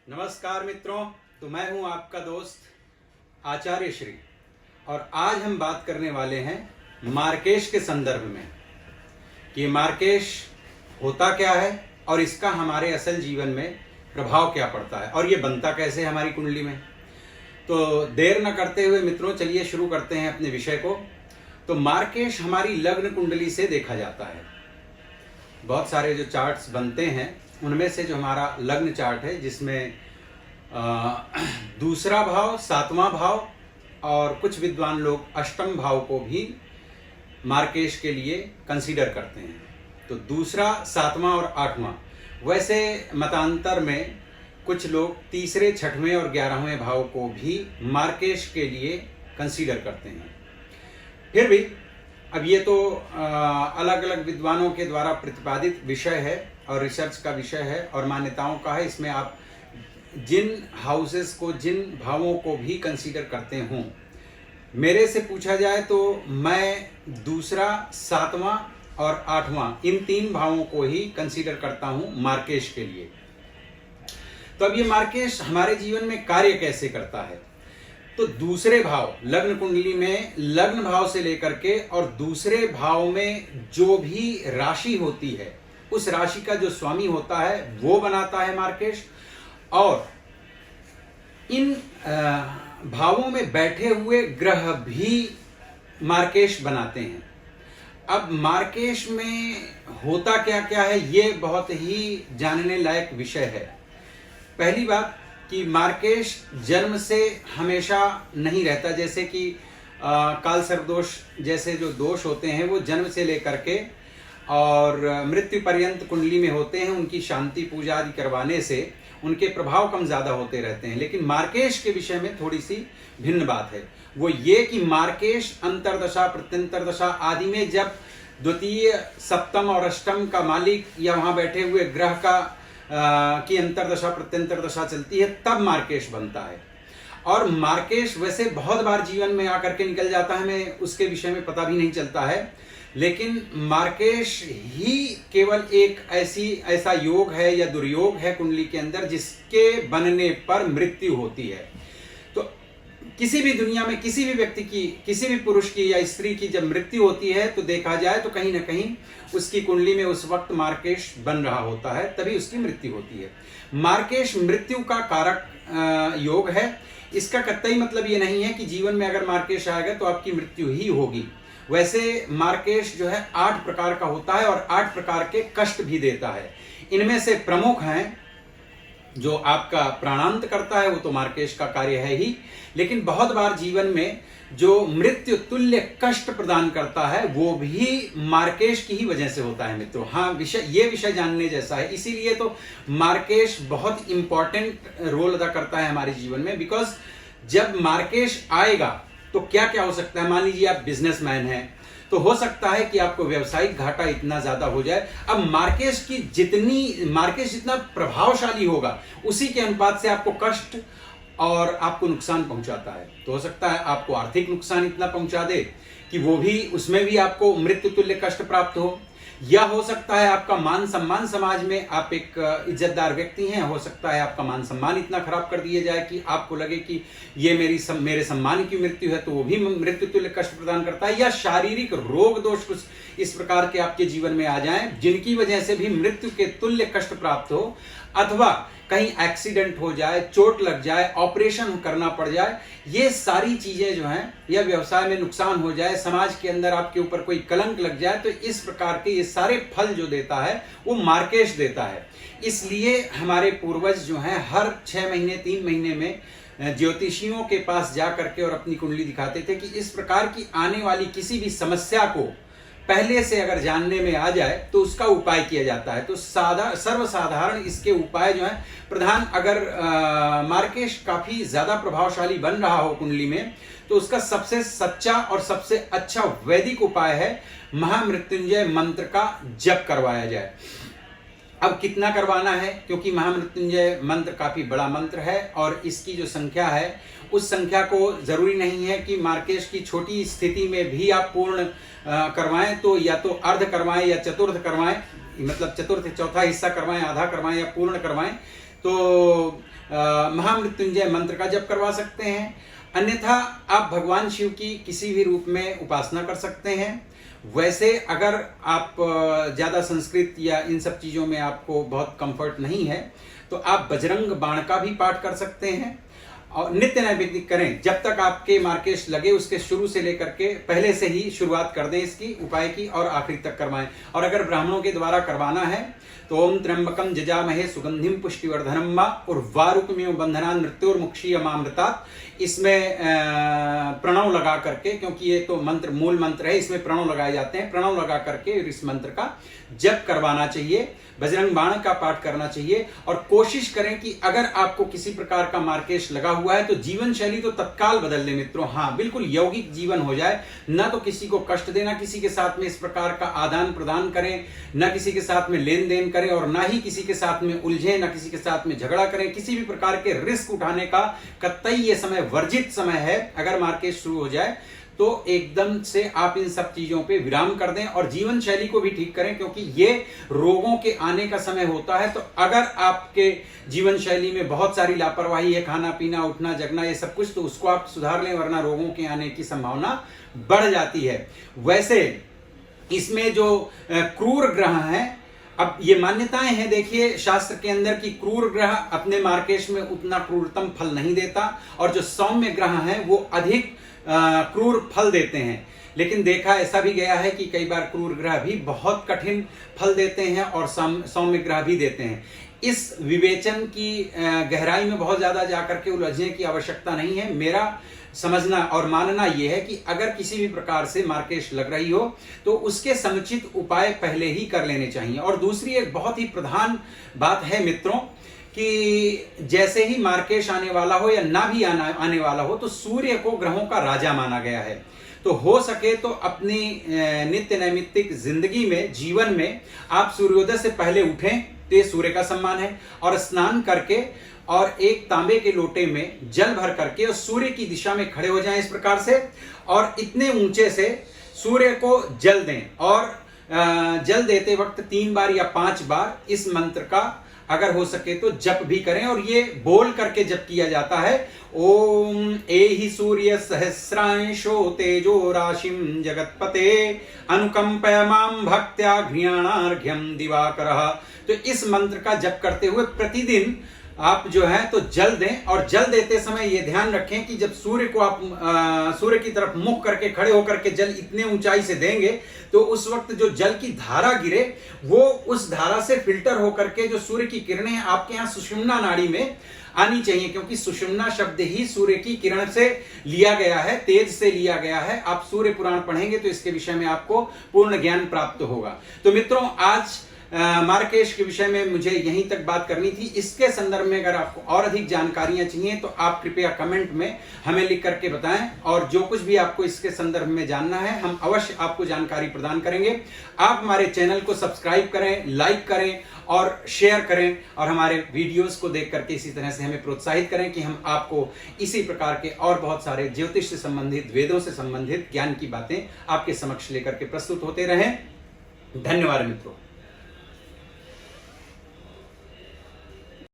नमस्कार मित्रों, तो मैं हूं आपका दोस्त आचार्य श्री और आज हम बात करने वाले हैं मार्केश के संदर्भ में कि मार्केश होता क्या है और इसका हमारे असल जीवन में प्रभाव क्या पड़ता है और ये बनता कैसे है हमारी कुंडली में। तो देर न करते हुए मित्रों चलिए शुरू करते हैं अपने विषय को। तो मार्केश हमारी लग्न कुंडली से देखा जाता है। बहुत सारे जो चार्ट्स बनते हैं उनमें से जो हमारा लग्न चार्ट है जिसमें दूसरा भाव, सातवां भाव और कुछ विद्वान लोग अष्टम भाव को भी मार्केश के लिए कंसीडर करते हैं। तो दूसरा, सातवां और आठवां, वैसे मतांतर में कुछ लोग तीसरे, छठवें और 11वें भाव को भी मार्केश के लिए कंसीडर करते हैं। फिर भी अब ये तो अलग अलग विद्वानों के द्वारा प्रतिपादित विषय है और रिसर्च का विषय है और मान्यताओं का है। इसमें आप जिन हाउसेस को, जिन भावों को भी कंसीडर करते हों, मेरे से पूछा जाए तो मैं दूसरा, सातवां और आठवां इन तीन भावों को ही कंसीडर करता हूं मार्केश के लिए। तो अब ये मार्केश हमारे जीवन में कार्य कैसे करता है? तो दूसरे भाव, लग्न कुंडली में लग्न भाव से लेकर के और दूसरे भाव में जो भी राशि होती है उस राशि का जो स्वामी होता है वो बनाता है मार्केश। और इन भावों में बैठे हुए ग्रह भी मार्केश बनाते हैं। अब मार्केश में होता क्या क्या है ये बहुत ही जानने लायक विषय है। पहली बात कि मार्केश जन्म से हमेशा नहीं रहता। जैसे कि काल सर्प दोष जैसे जो दोष होते हैं वो जन्म से लेकर के और मृत्यु पर्यंत कुंडली में होते हैं। उनकी शांति पूजा आदि करवाने से उनके प्रभाव कम ज्यादा होते रहते हैं। लेकिन मार्केश के विषय में थोड़ी सी भिन्न बात है। वो ये कि मार्केश अंतरदशा, प्रत्यंतर दशा आदि में जब द्वितीय, सप्तम और अष्टम का मालिक या वहां बैठे हुए ग्रह का की अंतरदशा, प्रत्यंतर दशा चलती है तब मार्केश बनता है। और मार्केश वैसे बहुत बार जीवन में आकर के निकल जाता है, हमें उसके विषय में पता भी नहीं चलता है। लेकिन मार्केश ही केवल एक ऐसा योग है या दुर्योग है कुंडली के अंदर जिसके बनने पर मृत्यु होती है। तो किसी भी दुनिया में किसी भी व्यक्ति की, किसी भी पुरुष की या स्त्री की जब मृत्यु होती है तो देखा जाए तो कहीं ना कहीं उसकी कुंडली में उस वक्त मार्केश बन रहा होता है, तभी उसकी मृत्यु होती है। मार्केश मृत्यु का कारक योग है। इसका कतई मतलब ये नहीं है कि जीवन में अगर मार्केश आएगा तो आपकी मृत्यु ही होगी। वैसे मार्केश जो है 8 प्रकार का होता है और 8 प्रकार के कष्ट भी देता है। इनमें से प्रमुख हैं जो आपका प्राणांत करता है, वो तो मार्केश का कार्य है ही। लेकिन बहुत बार जीवन में जो मृत्यु तुल्य कष्ट प्रदान करता है वो भी मार्केश की ही वजह से होता है मित्रों। हाँ, ये विषय जानने जैसा है। इसीलिए तो मार्केश बहुत इंपॉर्टेंट रोल अदा करता है हमारे जीवन में। बिकॉज जब मार्केश आएगा तो क्या क्या हो सकता है। मान लीजिए आप बिजनेसमैन हैं तो हो सकता है कि आपको व्यवसायिक घाटा इतना ज्यादा हो जाए। अब मार्केश जितना प्रभावशाली होगा उसी के अनुपात से आपको कष्ट और आपको नुकसान पहुंचाता है। तो हो सकता है आपको आर्थिक नुकसान इतना पहुंचा दे कि वो भी, उसमें भी आपको मृत्यु तुल्य कष्ट प्राप्त हो। या हो सकता है आपका मान सम्मान, समाज में आप एक इज्जतदार व्यक्ति हैं, हो सकता है आपका मान सम्मान इतना खराब कर दिया जाए कि आपको लगे कि ये मेरे सम्मान की मृत्यु है, तो वो भी मृत्यु तुल्य कष्ट प्रदान करता है। या शारीरिक रोग दोष कुछ इस प्रकार के आपके जीवन में आ जाएं जिनकी वजह से भी मृत्यु के तुल्य कष्ट प्राप्त हो। अथवा कहीं एक्सीडेंट हो जाए, चोट लग जाए, ऑपरेशन करना पड़ जाए, ये सारी चीजें जो हैं, या व्यवसाय में नुकसान हो जाए, समाज के अंदर आपके ऊपर कोई कलंक लग जाए, तो इस प्रकार के ये सारे फल जो देता है वो मार्केश देता है। इसलिए हमारे पूर्वज जो हैं हर 6 महीने, 3 महीने में ज्योतिषियों के पास जा करके और अपनी कुंडली दिखाते थे कि इस प्रकार की आने वाली किसी भी समस्या को पहले से अगर जानने में आ जाए तो उसका उपाय किया जाता है। तो सर्वसाधारण इसके उपाय जो है प्रधान, अगर मार्केश काफी ज्यादा प्रभावशाली बन रहा हो कुंडली में तो उसका सबसे सच्चा और सबसे अच्छा वैदिक उपाय है महामृत्युंजय मंत्र का जप करवाया जाए। अब कितना करवाना है, क्योंकि महामृत्युंजय मंत्र काफी बड़ा मंत्र है और इसकी जो संख्या है उस संख्या को जरूरी नहीं है कि मार्केश की छोटी स्थिति में भी आप पूर्ण करवाएं। तो या तो अर्ध करवाएं या चतुर्थ करवाएं, मतलब चतुर्थ चौथा हिस्सा करवाएं, आधा करवाएं या पूर्ण करवाएं। तो महामृत्युंजय मंत्र का जप करवा सकते हैं। अन्यथा आप भगवान शिव की किसी भी रूप में उपासना कर सकते हैं। वैसे अगर आप ज़्यादा संस्कृत या इन सब चीज़ों में आपको बहुत कंफर्ट नहीं है तो आप बजरंग बाण का भी पाठ कर सकते हैं और नित्य नैवेद्य करें। जब तक आपके मार्केश लगे उसके शुरू से लेकर के पहले से ही शुरुआत कर दें इसकी उपाय की और आखिरी तक करवाएं। और अगर ब्राह्मणों के द्वारा करवाना है तो ओम त्र्यंबकम जजामहे सुगंधिम पुष्टिवर्धनम वा उर्वारुकमिव बंधनान् मृत्योर्मुक्षीयमामृतात्, इसमें प्रणव लगा करके, क्योंकि ये तो मंत्र मूल मंत्र है, इसमें प्रणव लगाए जाते हैं, प्रणव लगा करके इस मंत्र का जप करवाना चाहिए, बजरंग बाण का पाठ करना चाहिए। और कोशिश करें कि अगर आपको किसी प्रकार का मार्केश लगा हुआ है तो जीवन शैली तो तत्काल बदल ले मित्रों। हाँ, बिल्कुल यौगिक जीवन हो जाए, ना तो किसी को कष्ट देना, किसी के साथ में इस प्रकार का आदान प्रदान करें, ना किसी के साथ में लेन देन करें और ना ही किसी के साथ में उलझे, ना किसी के साथ में झगड़ा करें। किसी भी प्रकार के रिस्क उठाने का कतई ये समय वर्जित समय है। अगर मार्केश शुरू हो जाए तो एकदम से आप इन सब चीजों पे विराम कर दें और जीवन शैली को भी ठीक करें, क्योंकि ये रोगों के आने का समय होता है। तो अगर आपके जीवन शैली में बहुत सारी लापरवाही है, खाना पीना उठना जगना ये सब कुछ, तो उसको आप सुधार लें, वरना रोगों के आने की संभावना बढ़ जाती है। वैसे इसमें जो क्रूर ग्रह हैं, अब ये मान्यताएं हैं, देखिए शास्त्र के अंदर कि क्रूर ग्रह अपने मार्केश में उतना क्रूरतम फल नहीं देता और जो सौम्य ग्रह हैं वो अधिक क्रूर फल देते हैं। लेकिन देखा ऐसा भी गया है कि कई बार क्रूर ग्रह भी बहुत कठिन फल देते हैं और सौम्य ग्रह भी देते हैं। इस विवेचन की गहराई में बहुत ज्यादा जाकर के उलझने की आवश्यकता नहीं है। मेरा समझना और मानना यह है कि अगर किसी भी प्रकार से मार्केश लग रही हो तो उसके समुचित उपाय पहले ही कर लेने चाहिए। और दूसरी एक बहुत ही प्रधान बात है मित्रों कि जैसे ही मार्केश आने वाला हो या ना भी आने वाला हो तो सूर्य को ग्रहों का राजा माना गया है। तो हो सके तो अपनी नित्य नैमित्तिक जिंदगी में, जीवन में आप सूर्योदय से पहले उठें तो ये सूर्य का सम्मान है, और स्नान करके और एक तांबे के लोटे में जल भर करके और सूर्य की दिशा में खड़े हो जाएं इस प्रकार से, और इतने ऊंचे से सूर्य को जल दें। और जल देते वक्त 3 बार या 5 बार इस मंत्र का अगर हो सके तो जप भी करें, और ये बोल करके जप किया जाता है, ओम एहि सूर्य सहस्रांशो तेजो राशिम जगतपते अनुकंपय माम भक्त्या घ्रियाणार्घ्यम दिवाकरः। तो इस मंत्र का जप करते हुए प्रतिदिन आप जो है तो जल दें, और जल देते समय ये ध्यान रखें कि जब सूर्य को आप सूर्य की तरफ मुख करके खड़े होकर के जल इतने ऊंचाई से देंगे तो उस वक्त जो जल की धारा गिरे वो उस धारा से फिल्टर होकर के जो सूर्य की किरणें हैं आपके यहाँ सुषुम्ना नाड़ी में आनी चाहिए, क्योंकि सुषुम्ना शब्द ही सूर्य की किरण से लिया गया है, तेज से लिया गया है। आप सूर्य पुराण पढ़ेंगे तो इसके विषय में आपको पूर्ण ज्ञान प्राप्त होगा। तो मित्रों, आज मार्केश के विषय में मुझे यहीं तक बात करनी थी। इसके संदर्भ में अगर आपको और अधिक जानकारियां चाहिए तो आप कृपया कमेंट में हमें लिख करके बताएं, और जो कुछ भी आपको इसके संदर्भ में जानना है हम अवश्य आपको जानकारी प्रदान करेंगे। आप हमारे चैनल को सब्सक्राइब करें, लाइक करें और शेयर करें, और हमारे वीडियोस को देख करके इसी तरह से हमें प्रोत्साहित करें कि हम आपको इसी प्रकार के और बहुत सारे ज्योतिष से संबंधित, वेदों से संबंधित ज्ञान की बातें आपके समक्ष लेकर के प्रस्तुत होते रहें। धन्यवाद मित्रों।